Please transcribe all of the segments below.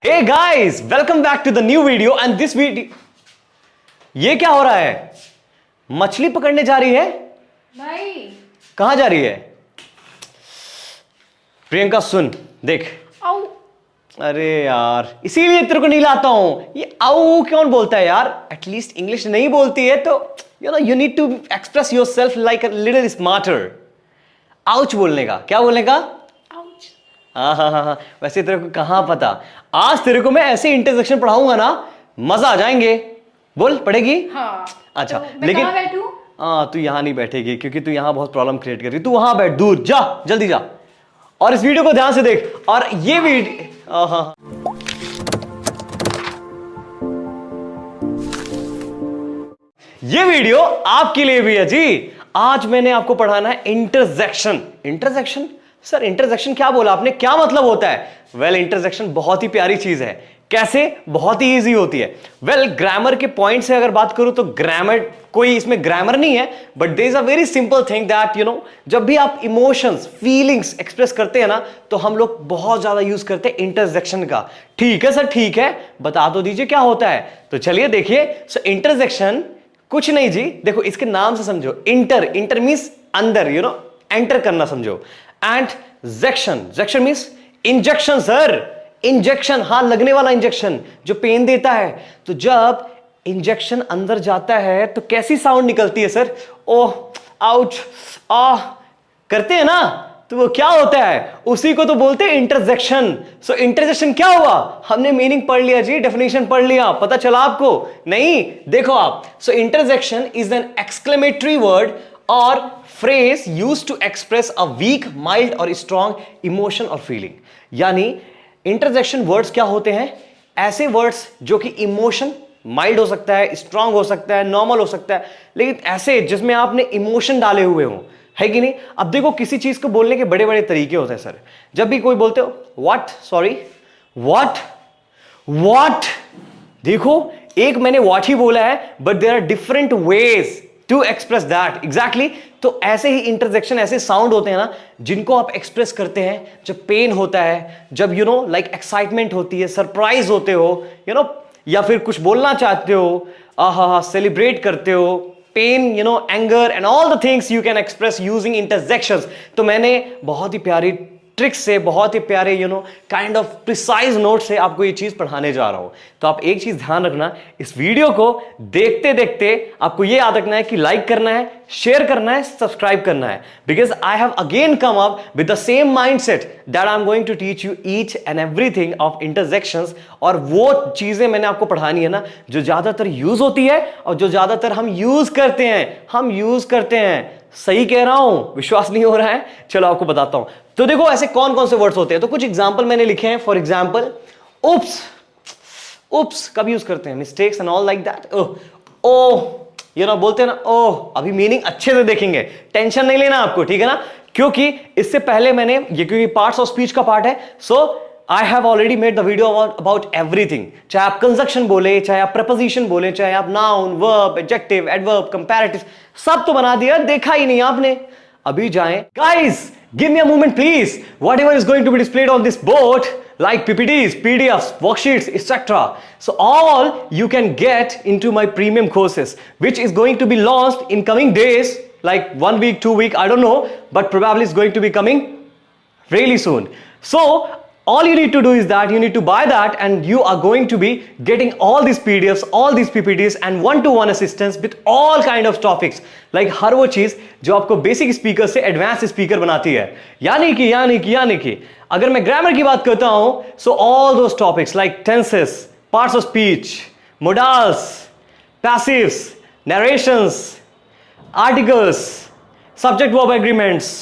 Hey guys, welcome back to the new video and this video. ये क्या हो रहा है? मछली पकड़ने जा रही है? नहीं। कहां जा रही है? प्रियंका सुन, देख। आओ। अरे यार, इसीलिए तेरे को नहीं लाता हूं। ये आओ कौन बोलता है यार? एटलीस्ट इंग्लिश नहीं बोलती है तो you need to express yourself like a little smarter. Ouch बोलने का, क्या बोलने का? हाँ, वैसे तेरे को कहां पता? आज तेरे को मैं ऐसे इंटरजेक्शन पढ़ाऊंगा ना, मजा आ जाएंगे। बोल, पढ़ेगी? हाँ। अच्छा, तो लेकिन मैं बैठूं? हाँ, तू यहां नहीं बैठेगी क्योंकि तू यहां बहुत प्रॉब्लम क्रिएट कर रही है। तू वहां बैठ, दूर जा, जल्दी जा। और इस वीडियो को ध्यान से देख। और ये वीडियो, हाँ, ये वीडियो आपके लिए भी है जी। आज मैंने आपको पढ़ाना है इंटरजेक्शन। इंटरजेक्शन? सर इंटरजेक्शन क्या बोला आपने? क्या मतलब होता है? वेल, इंटरजेक्शन बहुत ही प्यारी चीज है। कैसे? बहुत ही इजी होती है। वेल, ग्रामर के पॉइंट से अगर बात करूं तो ग्रामर, कोई इसमें ग्रामर नहीं है, but there is a very simple thing that जब भी आप इमोशंस, फीलिंग्स एक्सप्रेस करते हैं ना, तो हम लोग बहुत ज्यादा यूज करते हैं इंटरजेक्शन का। ठीक है सर, ठीक है, बता तो दीजिए क्या होता है। तो चलिए देखिए। सो इंटरजेक्शन कुछ नहीं जी, देखो इसके नाम से समझो। इंटर मींस अंदर, एंटर करना समझो। And jection means injection sir. Injection, हाँ, लगने वाला इंजेक्शन जो पेन देता है। तो जब इंजेक्शन अंदर जाता है तो कैसी साउंड निकलती है सर? ओह, आउच, आ करते हैं ना, तो वो क्या होता है? उसी को तो बोलते हैं इंटरजेक्शन। सो इंटरजेक्शन क्या हुआ? हमने मीनिंग पढ़ लिया जी, डेफिनेशन पढ़ लिया। पता चला आपको? नहीं, देखो आप। So interjection is an exclamatory word और phrase used to express a weak, mild और strong emotion और feeling। यानी interjection words क्या होते हैं? ऐसे words जो कि emotion mild हो सकता है, strong हो सकता है, normal हो सकता है, लेकिन ऐसे जिसमें आपने emotion डाले हुए हो, है कि नहीं? अब देखो, किसी चीज को बोलने के बड़े बड़े तरीके होते हैं सर। जब भी कोई बोलते हो what, sorry, what, देखो, एक मैंने what ही बोला है, but there are different ways to express that exactly। तो ऐसे ही इंटरजेक्शन, ऐसे साउंड होते हैं ना, जिनको आप एक्सप्रेस करते हैं जब पेन होता है, जब लाइक एक्साइटमेंट होती है, सरप्राइज होते हो, या फिर कुछ बोलना चाहते हो, सेलिब्रेट करते हो, pain, anger and all the things you can express using interjections. तो मैंने बहुत ही प्यारी ट्रिक्स से, बहुत ही प्यारे काइंड ऑफ प्रिसाइज नोट से आपको ये चीज पढ़ाने जा रहा हूं। तो आप एक चीज ध्यान रखना, इस वीडियो को देखते देखते आपको ये याद रखना है कि लाइक करना है, शेयर करना है, सब्सक्राइब करना है। Because I have again come up with the same mindset that I am going to teach you each and everything of interjections. और वो चीजें मैंने आपको पढ़ानी है ना, जो ज्यादातर यूज होती है और जो ज्यादातर हम यूज करते हैं। सही कह रहा हूं? विश्वास नहीं हो रहा है? चलो आपको बताता हूं। तो देखो, ऐसे कौन कौन से वर्ड्स होते हैं, तो कुछ एग्जांपल मैंने लिखे हैं। फॉर एग्जांपल, उप्स कब यूज करते हैं? Mistakes and all like that. बोलते हैं ना, ओह। अभी मीनिंग अच्छे से देखेंगे, टेंशन नहीं लेना आपको, ठीक है ना? क्योंकि इससे पहले मैंने ये, क्योंकि पार्ट्स ऑफ स्पीच का पार्ट है, सो I have already made the video about everything। चाहे आप कंजक्शन बोले, चाहे आप प्रपोजिशन बोले, चाहे आप noun, verb, adjective, adverb, comparative, सब तो बना दिया, देखा ही नहीं आपने। अभी जाएं। Guys, give me a moment please। Whatever is going to be displayed on this board, like PPTs, PDFs, worksheets, etc. So all you can get into my premium courses, which is going to be launched in coming days, like 1 week, 2 week, I don't know, but probably it's going to be coming really soon. So all you need to do is that you need to buy that, and you are going to be getting all these PDFs, all these PPTs and one-to-one assistance with all kind of topics। like हर वो चीज जो आपको basic speaker से advance speaker बनाती है। यानी कि अगर मैं ग्रामर की बात करता हूं, so all those topics like tenses, parts of speech, modals, passives, narrations, articles, subject verb agreements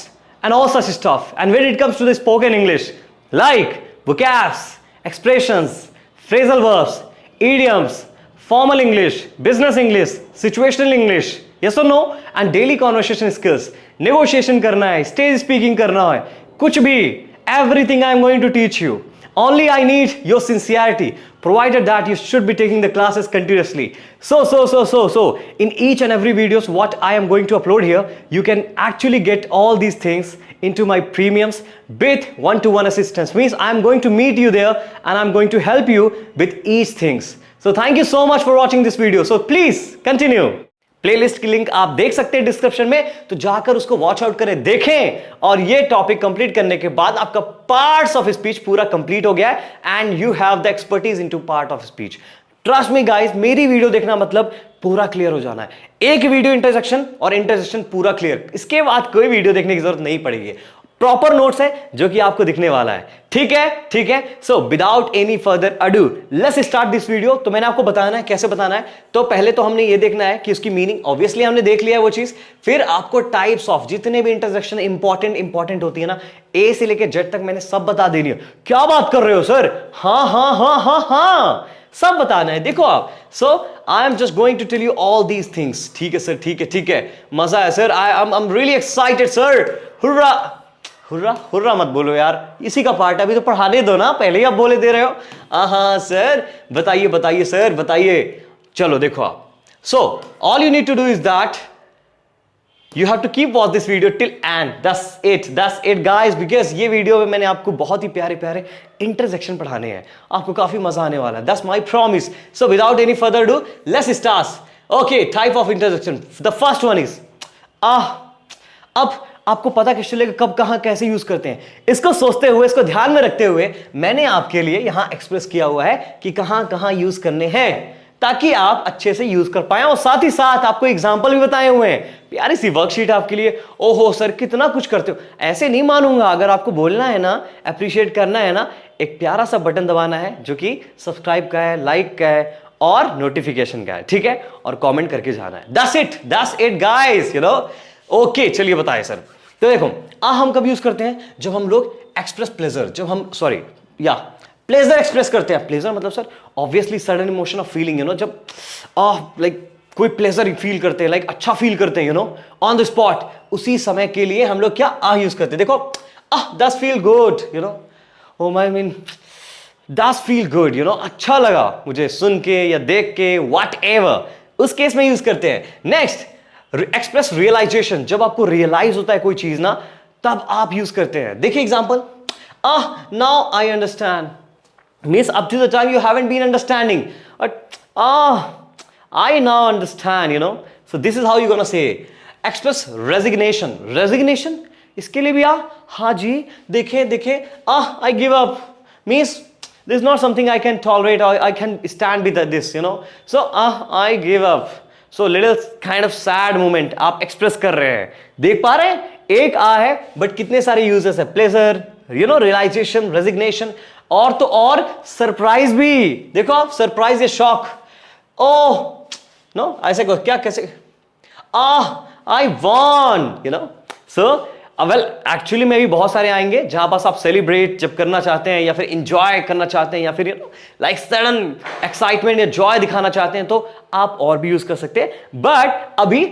and all such stuff। and when it comes to the spoken English, like vocabs, expressions, phrasal verbs, idioms, formal English, business English, situational English, yes or no, and daily conversation skills, negotiation करना है, stage speaking करना है, कुछ भी, everything I am going to teach you। Only I need your sincerity, provided that you should be taking the classes continuously. So, in each and every videos what I am going to upload here, you can actually get all these things into my premiums with one-to-one assistance. Means I am going to meet you there and I'm going to help you with each things. So thank you so much for watching this video. So please continue. Playlist की link आप देख सकते हैं description में, तो जाकर उसको watch out करें, देखें। और ये टॉपिक कंप्लीट करने के बाद आपका पार्ट्स ऑफ स्पीच पूरा कंप्लीट हो गया है and you have the expertise into part of speech. Trust me guys, मेरी वीडियो देखना मतलब पूरा क्लियर हो जाना है। एक वीडियो इंटरसेक्शन और इंटरसेक्शन पूरा क्लियर, इसके बाद कोई वीडियो देखने की जरूरत नहीं पड़ेगी। प्रॉपर नोट्स है जो कि आपको दिखने वाला है। ठीक है। So without any further ado let's start this video. तो मैंने आपको बताना है कैसे बताना है। तो पहले तो हमने ये देखना है कि उसकी मीनिंग, ऑब्वियसली हमने देख लिया है वो चीज। फिर आपको टाइप्स ऑफ जितने भी इंटरसेक्शन इंपॉर्टेंट होती है ना, ए से लेके जेड तक मैंने सब बता देनी है। क्या बात कर रहे हो सर? हाँ, सब बताना है। देखो आप, so I am just going to tell you all these things. ठीक है सर, ठीक है, मजा है sir, I am really excited sir. Hurrah मत बोलो यार, इसी का पार्ट है, अभी तो पढ़ाने दो ना, पहले ही आप बोले दे रहे हो। हाँ सर, बताइए सर, बताइए। चलो देखो आप, so all you need to do is that you have to keep watch this video till end. that's it guys, because ये वीडियो में मैंने आपको बहुत ही प्यारे इंटरसेक्शन पढ़ाने हैं, आपको काफी मजा आने वाला है। That's my promise. So without any further do let's start. Okay, type of intersection, the first one is अब आपको पता कैसे चलेगा कब कहां कैसे यूज करते हैं? इसको सोचते हुए, इसको ध्यान में रखते हुए मैंने आपके लिए यहां एक्सप्रेस किया हुआ है कि कहां कहां यूज करने हैं, ताकि आप अच्छे से यूज कर पाए। और साथ ही साथ आपको एग्जांपल भी बताए हुए हैं, प्यारी सी वर्कशीट आपके लिए। ओहो सर, कितना कुछ करते हो, ऐसे नहीं मानूंगा। अगर आपको बोलना है ना, अप्रिशिएट करना है ना, एक प्यारा सा बटन दबाना है जो कि सब्सक्राइब का है, लाइक का है और नोटिफिकेशन का है। ठीक है, और कॉमेंट करके जाना है। That's it guys, you know. Okay, चलिए बताए सर। तो देखो, हम कब यूज करते हैं? जब हम लोग एक्सप्रेस प्लेजर, प्लेजर एक्सप्रेस करते हैं। प्लेजर मतलब sir obviously sudden emotion of feeling, you know, जब लाइक कोई प्लेजर फील करते हैं, लाइक अच्छा फील करते हैं, you no, on the spot, उसी समय के लिए हम लोग क्या यूज करते हैं? देखो, that's feel good, you know, oh my mean that's feel good, you know, अच्छा लगा मुझे सुन के या देख के, व्हाट एवर, उस केस में यूज करते हैं। नेक्स्ट, एक्सप्रेस रियलाइजेशन, जब आपको रियलाइज होता है कोई चीज ना, तब आप यूज करते हैं। देखिए example, now I understand, means up to the time you haven't been understanding, but I now understand, you know. So this is how you gonna say. Express resignation, इसके लिए भी हाँ जी, देखे I give up, means this is not something I can tolerate, or I can stand with this, you know, so I give up. So little kind of sad moment आप express कर रहे हैं, देख पा रहे हैं? एक है बट कितने सारे यूजेस है। Pleasure, you know, realization, resignation, और तो और सरप्राइज भी। देखो आप, सरप्राइज या शॉक, ओह नो, ऐसे को क्या कैसे, I won, you know. So well, actually में भी बहुत सारे आएंगे जहां पास आप सेलिब्रेट जब करना चाहते हैं, या फिर इंजॉय करना चाहते हैं, या फिर लाइक सडन एक्साइटमेंट या जॉय दिखाना चाहते हैं, तो आप और भी यूज कर सकते हैं। बट अभी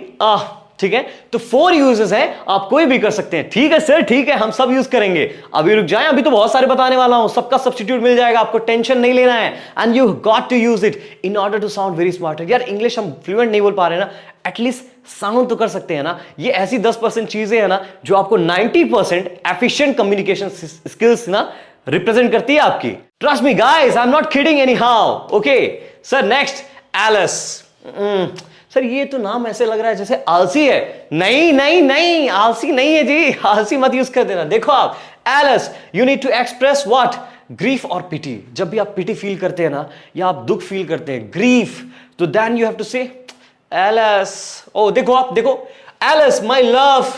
ठीक है, तो 4 यूजेस हैं, आप कोई भी कर सकते हैं। ठीक है सर, ठीक है, हम सब यूज करेंगे। अभी रुक जाएं, अभी तो बहुत सारे बताने वाला हूं, सबका सब्स्टिट्यूट मिल जाएगा, आपको टेंशन नहीं लेना है। And you got to use it in order to sound very smart. यार इंग्लिश हम फ्लुएंट नहीं बोल पा रहे हैं ना, एटलीस्ट साउंड तो कर सकते हैं ना। ये ऐसी 10% चीजें हैं ना जो आपको 90% एफिशिएंट कम्युनिकेशन स्किल्स ना रिप्रेजेंट करती है आपकी। Trust me guys, I am not kidding anyhow. Okay sir, next, alas. Sir ये तो नाम ऐसे लग रहा है जैसे आलसी है। नहीं, आलसी नहीं है जी, आलसी मत यूज कर देना। देखो आप, alas, you need to express what, grief और पिटी। जब भी आप पिटी फील करते हैं ना, या आप दुख फील करते हैं, ग्रीफ, तो देन यू हैव टू से एलिस। ओ देखो आप, देखो, एलिस माय लव।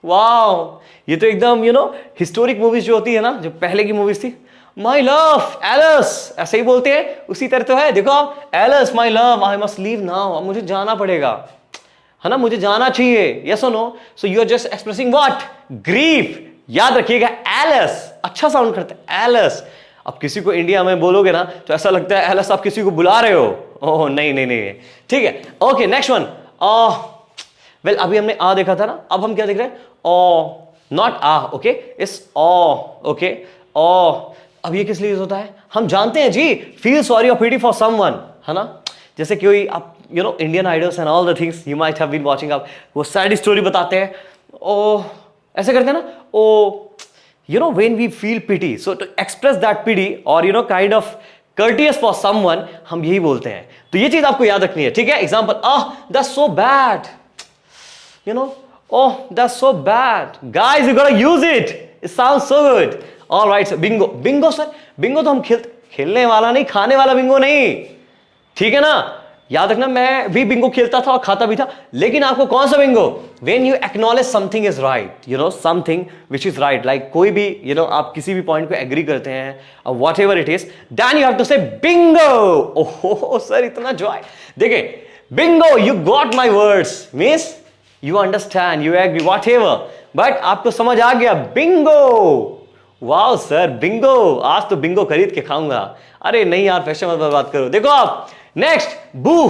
वाओ, ये तो एकदम, यू नो, हिस्टोरिक मूवीज जो होती है ना, जो पहले की मूवीज थी, माई लव एलिस, ऐसे ही बोलते हैं, उसी तरह तो है। देखो आप, alas my love, I must leave now, अब मुझे जाना पड़ेगा, है ना, मुझे जाना चाहिए। यस और no? So you are just expressing what, grief. याद रखिएगा, एलिस अच्छा साउंड करता है, एलिस। अब किसी को इंडिया में बोलोगे ना तो ऐसा लगता है एलिस आप किसी को बुला रहे हो। ओह नहीं, ठीक है। ओके, नेक्स्ट वन, वेल अभी हमने देखा था ना, अब हम क्या देख रहे हैं? नॉट ओके, इट्स ओके, अब ये किस लिए यूज होता है? हम जानते हैं जी, फील सॉरी और पिटी फॉर समवन, है ना? जैसे कोई आप Indian idols and all the things you might have been watching, आप वो सैड स्टोरी बताते हैं, ओ ऐसे करते हैं ना, oh when we feel pity, so to express that pity और kind of courteous for someone, हम यही बोलते हैं। तो ये चीज आपको याद रखनी है, ठीक है? Example, that's so bad, oh that's so bad, guys you gotta use it, it sounds so good, all right sir। bingo sir, bingo तो हम खेलने वाला नहीं, खाने वाला बिंगो नहीं, ठीक है ना? याद रखना, मैं भी बिंगो खेलता था और खाता भी था, लेकिन आपको कौन सा Bingo? When you acknowledge something is right, something which is right, like कोई भी आप किसी भी पॉइंट को एग्री करते हैं, whatever it is, then you have to say bingo. ओहो सर, इतना जॉय। देखिए, bingo, you got my words, means you understand, you agree, whatever, but आपको समझ आ गया, बिंगो। वाओ सर, बिंगो, आज तो बिंगो खरीद के खाऊंगा। अरे नहीं यार, पैसे मत बर्बाद करो। देखो आप, नेक्स्ट, बू।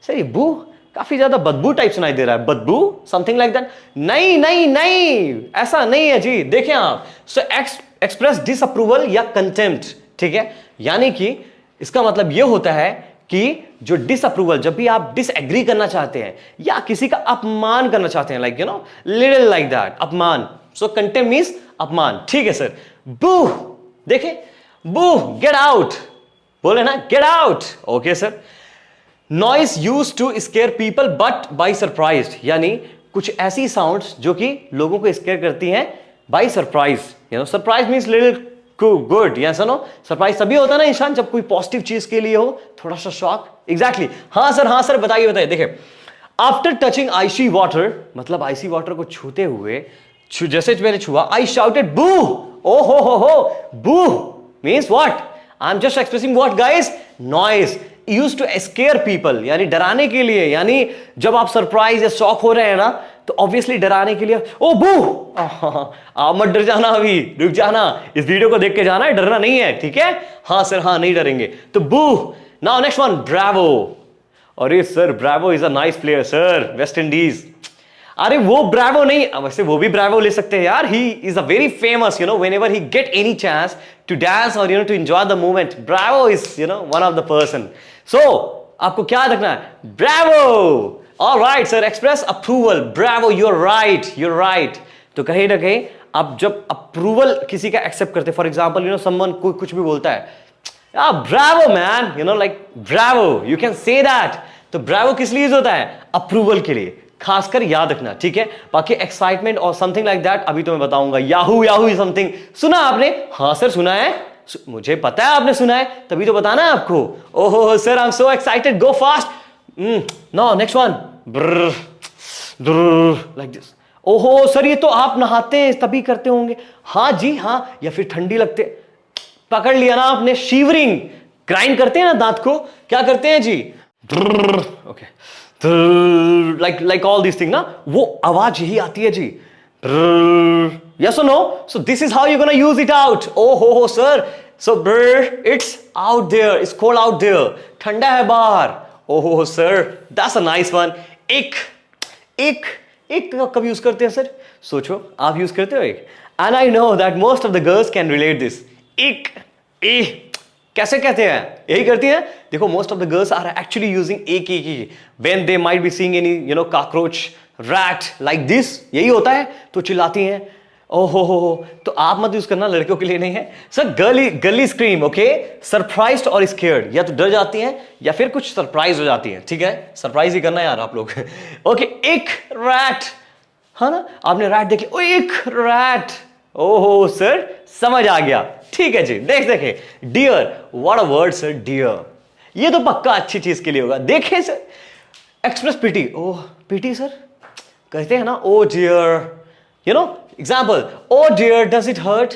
सर ये बू काफी ज्यादा बदबू टाइप सुनाई दे रहा है, बदबू, समथिंग लाइक दैट। नहीं नहीं नहीं, ऐसा नहीं है जी। देखें आप, सो एक्सप्रेस डिसअप्रूवल या कंटेम्प्ट, ठीक है? यानी कि इसका मतलब यह होता है कि जो डिसअप्रूवल, जब भी आप डिसएग्री करना चाहते हैं या किसी का अपमान करना चाहते हैं, लाइक लिटिल लाइक दैट, अपमान, सो कंटेम्प्ट मींस अपमान, ठीक है सर? बू, देखें, बू, गेट आउट, बोले ना, get out, okay sir. Noise use to scare people but by surprise, यानी कुछ ऐसी साउंड्स जो कि लोगों को स्केयर करती हैं by surprise. Surprise means little good, या सुनो, सरप्राइज तभी होता है ना इंसान जब कोई पॉजिटिव चीज के लिए हो, थोड़ा सा शॉक। एग्जैक्टली, हाँ सर, बताइए बताइए। देखिए, आफ्टर टचिंग आइसी वाटर, मतलब आइसी वाटर को छूते हुए, जैसे मैंने छुआ, आई शाउटेड बू। ओ हो, बू means what? I'm just expressing what guys? Noise used to scare people, यानी डराने के लिए, यानी जब आप सरप्राइज या शॉक हो रहे हैं ना, तो ऑब्वियसली डराने के लिए, ओ बू, आप मत डर जाना, अभी रुक जाना, इस वीडियो को देख के जाना है, डरना नहीं है, ठीक है? हाँ सर, हाँ नहीं डरेंगे। तो boo. Now next one, bravo. अरे sir, Bravo is a nice player sir, West Indies. अरे वो ब्रावो नहीं, वैसे वो भी ब्रावो ले सकते हैं यार, he is a very famous, whenever he get any chance to dance or to enjoy the moment, bravo is one of the person। so आपको क्या रखना है? bravo, all right sir, express approval, bravo, you're right। तो कहीं ना कहीं आप जब अप्रूवल किसी का एक्सेप्ट करते, फॉर एग्जाम्पल समवन कोई कुछ भी बोलता है, bravo man, like bravo, you can say that। तो bravo किस लिए यूज होता है? अप्रूवल के लिए, खासकर याद रखना, ठीक है? बाकी एक्साइटमेंट और समथिंग लाइक दैट अभी तो मैं बताऊंगा। याहू समथिंग सुना आपने? हाँ सर सुना है, मुझे पता है आपने सुना है, तभी तो बताना है आपको। ओहो sir, I am so excited, go fast. No, next one, like this. ओहो सर, ये तो आप नहाते हैं तभी करते होंगे। हाँ जी हाँ, या फिर ठंडी लगते, पकड़ लिया ना आपने, शिवरिंग, ग्राइंड करते हैं ना दांत को, क्या करते हैं जी? Okay, like all these things ना, वो आवाज यही आती है जी। Yes or no? So this is how you're gonna use it out। Oh ho sir, so it's out there, it's cold out there, ठंडा है बाहर। Oh ho sir, that's a nice one। एक कब यूज करते हैं sir? सोचो, आप use करते हो एक? And I know that most of the girls can relate this। कैसे कहते हैं? यही करती हैं। देखो, most of the girls are actually using एक when they might be seeing any cockroach, rat like this, यही होता है तो चिल्लाती हैं। ओहो, तो आप मत यूज करना, लड़कियों के लिए नहीं है sir. Girly scream, okay, surprised और स्केयर्ड, या तो डर जाती हैं या फिर कुछ सरप्राइज हो जाती हैं, ठीक है? सरप्राइज ही करना यार आप लोग। ओके, एक रैट, हाँ ना, आपने रैट देखी, ओ एक रैट, ओहो सर समझ आ गया, ठीक है जी। देखे, dear, what a word sir, dear, ये तो पक्का अच्छी चीज के लिए होगा। देखे sir, express pity, oh pity sir कहते हैं ना, oh dear, example, oh dear does it hurt,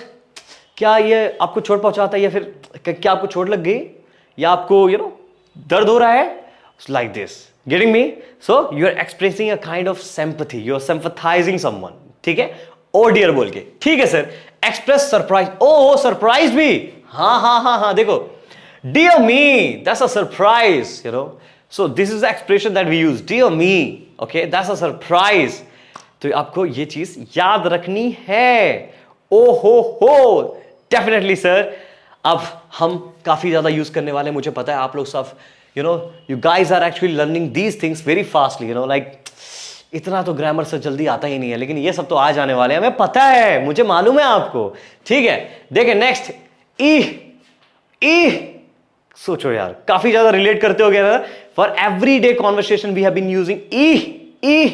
क्या ये आपको चोट पहुंचाता है, या फिर क्या आपको चोट लग गई, या आपको दर्द हो रहा है, like this, getting me? So you are expressing a kind of sympathy, you are sympathising someone, ठीक है? ओ डियर बोल के, ठीक है sir. Express surprise, oh surprise भी, हाँ, देखो, dear me, that's a surprise, so this is the expression that we use, dear me, okay, that's a surprise. तो आपको ये चीज याद रखनी है। ओ हो, डेफिनेटली सर, अब हम काफी ज्यादा यूज करने वाले, मुझे पता है आप लोग सब you guys are actually learning these things very fastly, like इतना तो ग्रामर से जल्दी आता ही नहीं है, लेकिन ये सब तो आ जाने वाले हैं, हमें पता है, मुझे मालूम है आपको। ठीक है, देखिए नेक्स्ट ई। ई सोचो यार, काफी ज्यादा रिलेट करते हो गया। For everyday conversation we have been using eh. Eh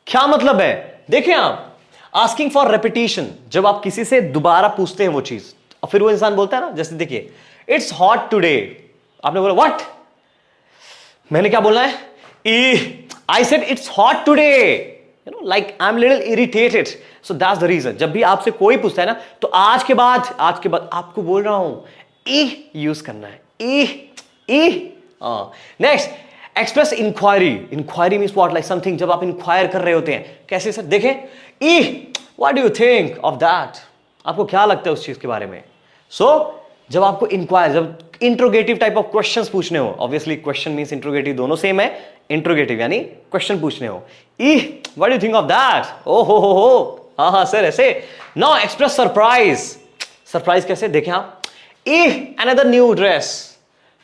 क्या मतलब है? देखिए आप, आस्किंग फॉर रेपिटेशन, जब आप किसी से दोबारा पूछते हैं वो चीज और फिर वो इंसान बोलता है ना, जैसे देखिए इट्स हॉट टुडे, आपने बोला व्हाट, मैंने क्या बोलना है? ई। I said it's hot today. Like I'm little irritated. So that's the reason. जब भी आपसे कोई पूछता है ना, तो आज के बाद आपको बोल रहा हूं ई यूज करना है। Eh. Next, express inquiry. Inquiry means what, like something, जब आप इंक्वायर कर रहे होते हैं। कैसे सर? देखें, eh what do you think of that, आपको क्या लगता है उस चीज के बारे में। सो जब आपको इंक्वायर, जब इंट्रोगेटिव टाइप ऑफ क्वेश्चंस पूछने हो, ऑब्वियसली क्वेश्चन मींस इंट्रोगेटिव दोनों सेम है, इंट्रोगेटिव यानी क्वेश्चन पूछने हो, eh what do you think of that, ओ हो, हाँ सर ऐसे। Now express surprise. सरप्राइज कैसे? देखें आप, ई अनदर न्यू ड्रेस।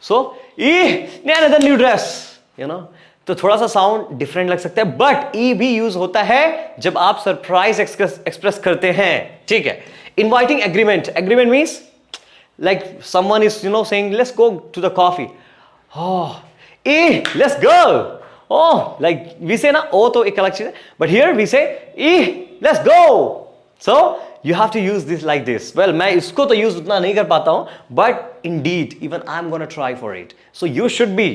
सो ई अनदर न्यू ड्रेस, तो थोड़ा सा साउंड डिफरेंट लग सकता है, बट ई भी यूज होता है जब आप सरप्राइज एक्सप्रेस करते हैं। ठीक है, inviting agreement. Agreement means like someone is saying let's go to the coffee, let's go, like we say na, तो एक अलग चीज है, but here we say let's go, so you have to use this like this. Well, मैं इसको तो use उतना नहीं कर पाता हूं, but indeed even I'm gonna try for it, so you should be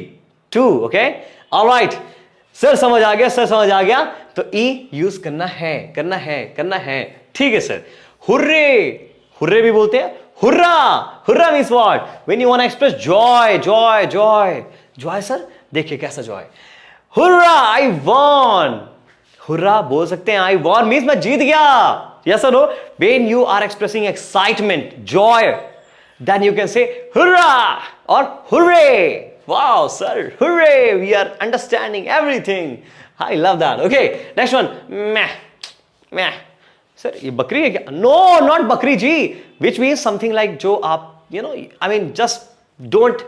too, okay? All right, sir समझ आ गया, सर समझ आ गया, तो यूज करना है। ठीक है सर। हुर्रे भी बोलते हैं, hurrah means what, when you want to express joy sir, देखिए कैसा joy, hurrah I won. Hurrah बोल सकते हैं, आई वॉन मीन्स मैं जीत गया, यस और no. When you are expressing excitement, joy, then you can say hurrah और hurray. Wow sir, hurray, we are understanding everything, I love that. Okay, next one, मैं sir ये बकरी है क्या? नो, नॉट बकरी जी, विच मीन्स समथिंग लाइक जो आप I mean just don't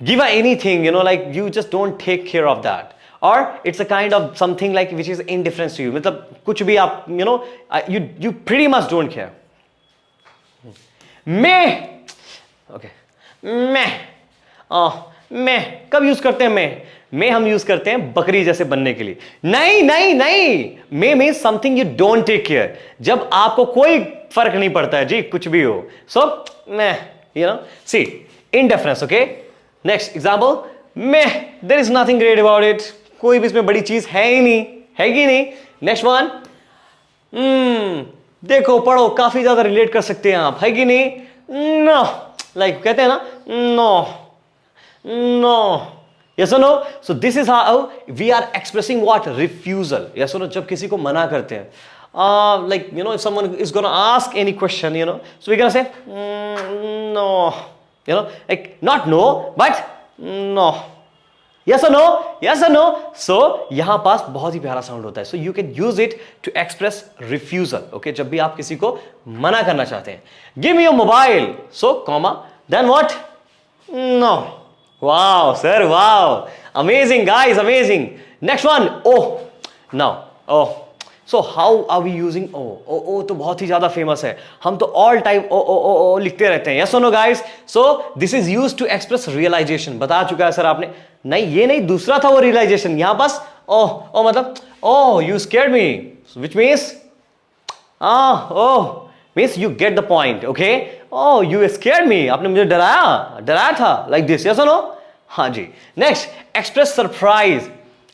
give anything, like you just don't take care of that, और it's a kind of something like which is indifference to you, मतलब कुछ भी आप you pretty much don't care. मैं कब use करते हैं? मैं हम यूज करते हैं बकरी जैसे बनने के लिए। नहीं, meh means something you don't take care, जब आपको कोई फर्क नहीं पड़ता है जी, कुछ भी हो। So meh see indifference. Okay, next example, meh there is nothing great about it, कोई भी इसमें बड़ी चीज है ही नहीं। नेक्स्ट वन, देखो पढ़ो, काफी ज्यादा रिलेट कर सकते हैं आप, है कि नहीं? नो, लाइक कहते हैं ना, no, yes or no? So this is how we are expressing what? Refusal. Yes or no? जब किसी को मना करते हैं, like if someone is gonna ask any question, so we're gonna say no, like not no but no, yes or no, yes or no. So यहाँ पास बहुत ही प्यारा sound होता है, so you can use it to express refusal. Okay, जब भी आप किसी को मना करना चाहते हैं, give me your mobile, so comma, then what? No. Wow, sir, wow. Amazing, guys, amazing. Next one, oh. Now, oh. So how are we using oh? Oh तो बहुत ही ज़्यादा famous है. हम तो all time oh लिखते रहते हैं. Yes or no, guys? So this is used to express realization. बता चुका है सर आपने. नहीं, ये नहीं, दूसरा था वो realization. यहाँ पास oh मतलब oh you scared me. So which means oh means you get the point. Okay? Oh you scared me. आपने मुझे डराया था. Like this. Yes or no? हाँ जी. Next, express surprise.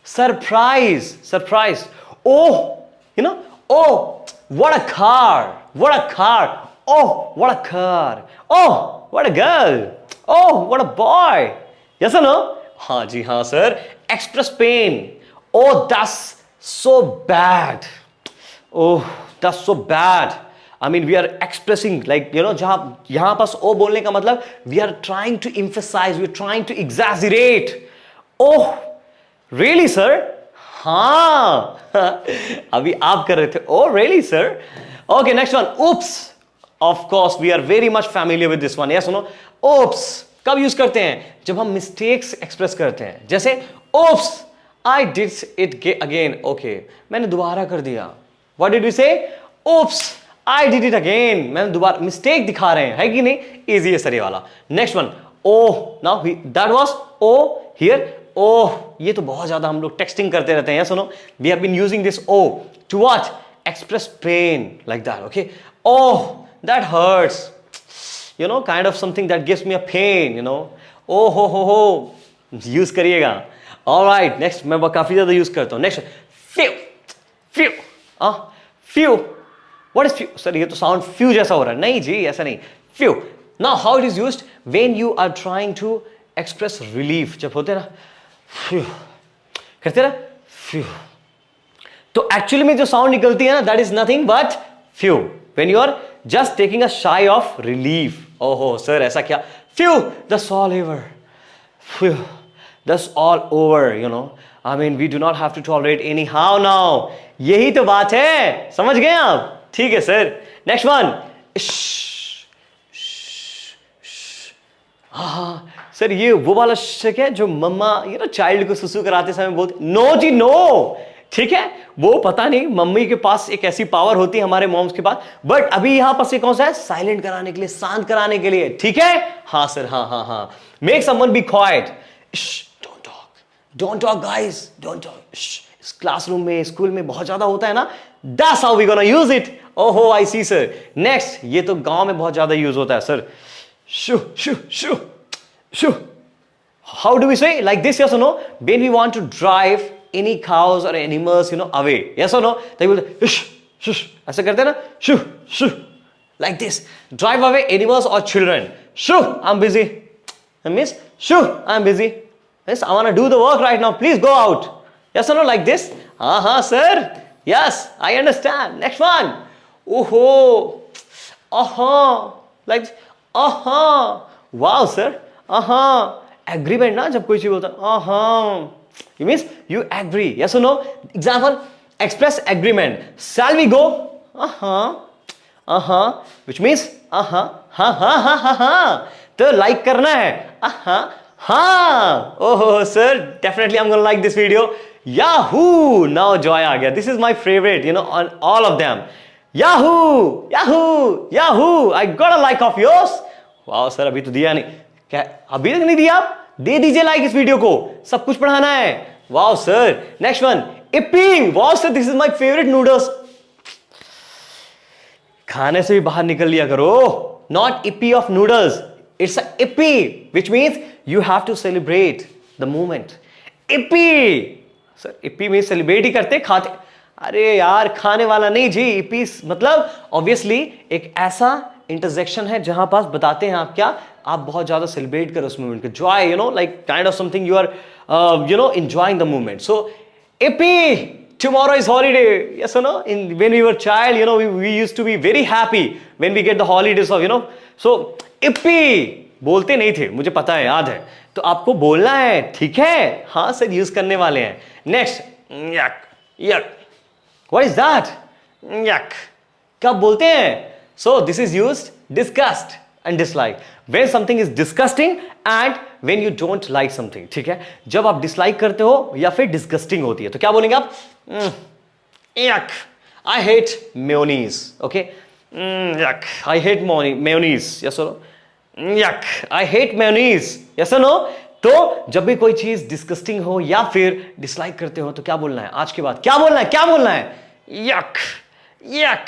Surprise. Oh, oh, what a car. Oh, what a car. Oh, what a girl. Oh, what a boy. Yes or no? हाँ जी, हाँ sir. Express pain. Oh, that's so bad. Oh, that's so bad. I mean, we are expressing like, जहां यहां पास ओ बोलने का मतलब we are trying to emphasize, we are trying to exaggerate. Oh, really sir? हाँ अभी आप कर रहे थे. Oh, really sir? Okay, next one. Oops. Of course we are very much familiar with this one, yes no. Oops कब use करते हैं? जब हम मिस्टेक्स एक्सप्रेस करते हैं, जैसे oops I did it again, okay मैंने दोबारा कर दिया। What did we say? Oops I did it again, मैंने दोबारा, मिस्टेक दिखा रहे हैं, है कि नहीं? इजी है सर ये वाला। Next one, oh, now that was oh here, oh, ये तो बहुत ज्यादा हम लोग टेक्सटिंग करते रहते हैं, सुनो, we have been using this O to what? Express pain, like that, okay. Oh that hurts, you know, kind of something that gives me a pain, you know, oh ho, use करिएगा। all right, next मैं काफी ज्यादा use करता हूं। next, few, few, what is few? Sir ये तो sound few जैसा हो रहा है। नहीं जी, ऐसा नहीं। few, now how it is used when you are trying to express relief, जब होते हैं ना few, करते ना few, तो एक्चुअली में जो साउंड निकलती है ना, that is nothing but few, when you are just taking a sigh of relief. ओहो सर ऐसा क्या? Phew, that's all over. Phew, that's all over, you know. I mean, we do not have to tolerate anyhow now. यही तो बात है, समझ गए आप? ठीक है सर। नेक्स्ट वन, हाँ सर, ये वो वाला क्या है जो मम्मा ये ना चाइल्ड को सुसु कराते समय बोलते, नो जी नो, ठीक है? वो पता नहीं मम्मी के पास एक ऐसी पावर होती है, हमारे मॉम्स के पास, बट अभी यहां पर से कौन सा है? साइलेंट कराने के लिए, शांत कराने के लिए, ठीक है? हाँ सर, हाँ, make someone be quiet, don't talk guys, don't talk. इस क्लासरूम में, स्कूल में बहुत ज्यादा होता है ना, that's how we gonna use it. ओहो आई सी सर। नेक्स्ट, ये तो गांव में बहुत ज्यादा यूज होता है sir, shoo shoo shoo shoo. How do we say like this, yes और no? When we want to drive any cows or animals, you know, away, yes or no? They will shush shush, ऐसा करते हैं ना, shoo shoo, like this, drive away animals or children. Shoo, I'm busy. I miss, shoo, I'm busy. Yes, I want to do the work right now, please go out. Yes or no, like this? Sir, yes, I understand. Next one, like wow sir, agreement ना, जब कोई चीज बोलता you means you agree, yes or no? Example, express agreement, shall we go? Which means तो like करना है, oh sir, definitely I'm gonna like this video. Yahoo, now joy आ गया, this is my favorite, you know, on all of them. Yahoo, I got a like of yours. wow sir, अभी तो दिया नहीं, क्या अभी तक नहीं दिया? आप दे दीजिए लाइक इस वीडियो को, सब कुछ पढ़ाना है। Wow sir. Next one, yippee, wow sir, this is my favourite noodles. खाने से भी बाहर निकल लिया करो, not yippee of noodles, it's a yippee, which means you have to celebrate the moment. Yippee sir, yippee में सेलिब्रेट ही करते, खाते, अरे यार खाने वाला नहीं जी। इप्पी मतलब ऑब्वियसली एक ऐसा इंटरजेक्शन है जहां पास बताते हैं आप क्या, आप बहुत ज्यादा सेलिब्रेट करो उस मोमेंट को, joy, you know, like kind of something you are you know enjoying the moment. So yippee, tomorrow is holiday, yes or no? When we were child, you know, we used to be very happy when we get the holidays of, you know, so ippy बोलते नहीं थे, मुझे पता है, याद है, तो आपको बोलना है, ठीक है? हाँ सर, यूज करने वाले हैं। Next, yuck, what is that? yuck, कब बोलते हैं? So this is used, disgust and dislike, when something is disgusting and when you don't like something, ठीक है? जब आप dislike करते हो या फिर disgusting होती है, तो क्या बोलेंगे आप? yuck, I hate mayonnaise, okay? yuck, I hate mayonnaise, yes or no? yuck, I hate mayonnaise, yes or no? तो जब भी कोई चीज डिस्गस्टिंग हो या फिर डिसलाइक करते हो तो क्या बोलना है? आज के बाद क्या बोलना है? yuck.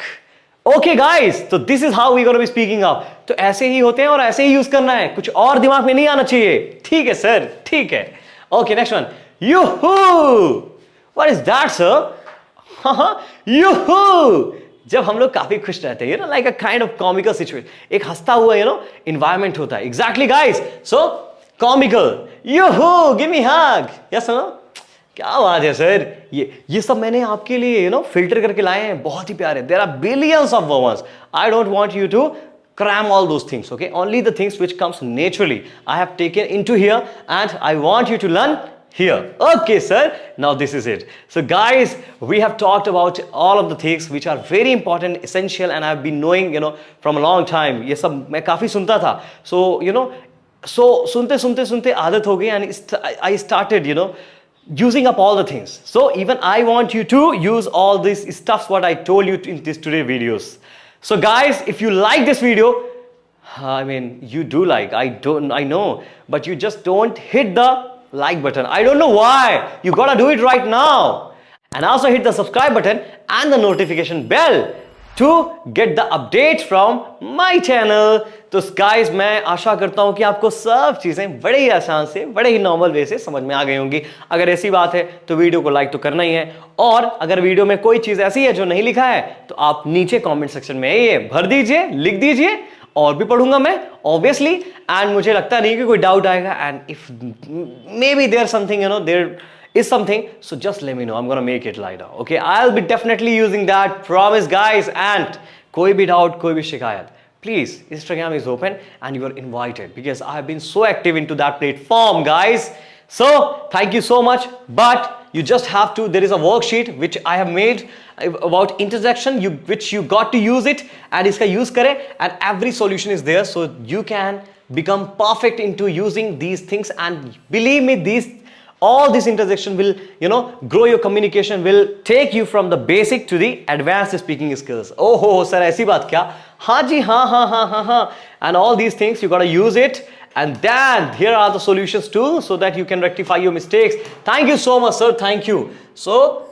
ओके गाइस, तो this is how we gonna be speaking of. तो ऐसे ही होते हैं और ऐसे ही यूज करना है, कुछ और दिमाग में नहीं आना चाहिए, ठीक है सर? ठीक है। Okay next one, yoohoo, what is that sir? Yoohoo, जब हम लोग काफी खुश रहते हैं, you know, like a kind of comical situation, एक हंसता हुआ, यू नो, एनवायरमेंट होता है। Exactly guys, so comical, yoohoo, give me hug, yes no? क्या बात है सर, ये सब मैंने आपके लिए, यू नो, फिल्टर करके लाए हैं, बहुत ही प्यारे। There are billions of words, I don't want you to cram all those things, okay? Only the things which comes naturally I have taken into here and I want you to learn Here. Okay, sir. Now this is it. So guys, we have talked about all of the things which are very important, essential, and I've been knowing, from a long time. ये सब मैं काफी सुनता था. So so सुनते आदत हो गई, and I started, using up all the things. So even I want you to use all this stuff what I told you in this today videos. So guys, if you like this video, I mean, you do like, I know, but you just don't hit the like button. I don't know why. You gotta do it right now. And also hit the subscribe button and the notification bell to get the updates from my channel. तो guys, मैं आशा करता हूं कि आपको सब चीजें बड़े ही आसान से, बड़े ही नॉर्मल वे से समझ में आ गई होंगी. अगर ऐसी बात है तो वीडियो को लाइक तो करना ही है, और अगर वीडियो में कोई चीज ऐसी है जो नहीं लिखा है तो आप नीचे कमेंट सेक्शन में ये भर दीजिए, लिख दीजिए, और भी पढ़ूंगा मैं ऑब्वियसली. एंड मुझे लगता नहीं कि कोई डाउट आएगा. And if may be there something, there is something, so just let me know. I'm gonna make it lighter. Okay, I'll be definitely using that, promise guys. And कोई भी doubt, कोई भी शिकायत, please, Instagram is open and you are invited, because I have been so active into that platform, guys. So thank you so much. But you just have to, there is a worksheet which I have made about intersection, which you got to use it, and iska use kare, and every solution is there, so you can become perfect into using these things. And believe me, all this intersection will, grow your communication, will take you from the basic to the advanced speaking skills. Oh ho, sir, ऐसी बात क्या? हाँ जी, हाँ. And all these things, you gotta use it. And then here are the solutions too, so that you can rectify your mistakes. Thank you so much, sir. Thank you. So,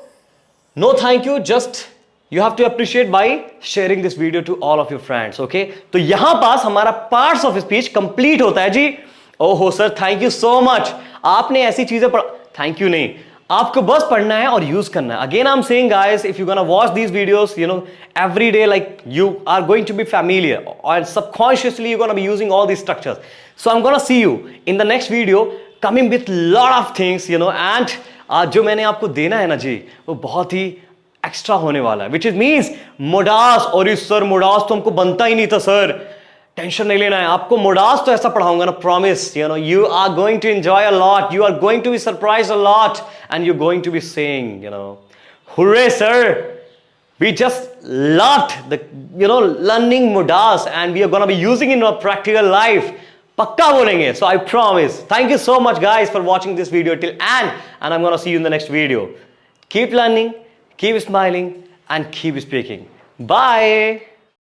no thank you. Just you have to appreciate by sharing this video to all of your friends. Okay? तो यहाँ पास हमारा parts of speech complete होता है जी. ओहो sir, thank you so much. आपने ऐसी चीजें thank you नहीं, आपको बस पढ़ना है और यूज करना है. Again I am saying guys, if you gonna watch these videos, every day, like, you are going to be familiar, and subconsciously you're going to be using all these structures. So I'm going to see you in the next video coming with lot of things, and आज जो मैंने आपको देना है ना जी, वो बहुत ही extra होने वाला है, which is means मोडास. और इस सर मोडास तो हमको बनता ही नहीं था सर, टेंशन नहीं लेना है. आपको मोडास तो ऐसा पढ़ाऊंगा ना, promise. You are going to enjoy a lot, you are going to be surprised a lot, and you're going to be saying, hooray sir, we just loved the learning modas, and we are going to be using it in our practical life. पक्का बोलेंगे. So I promise. Thank you so much guys for watching this video till end, and I'm going to see you in the next video. Keep learning, keep smiling, and keep speaking. Bye.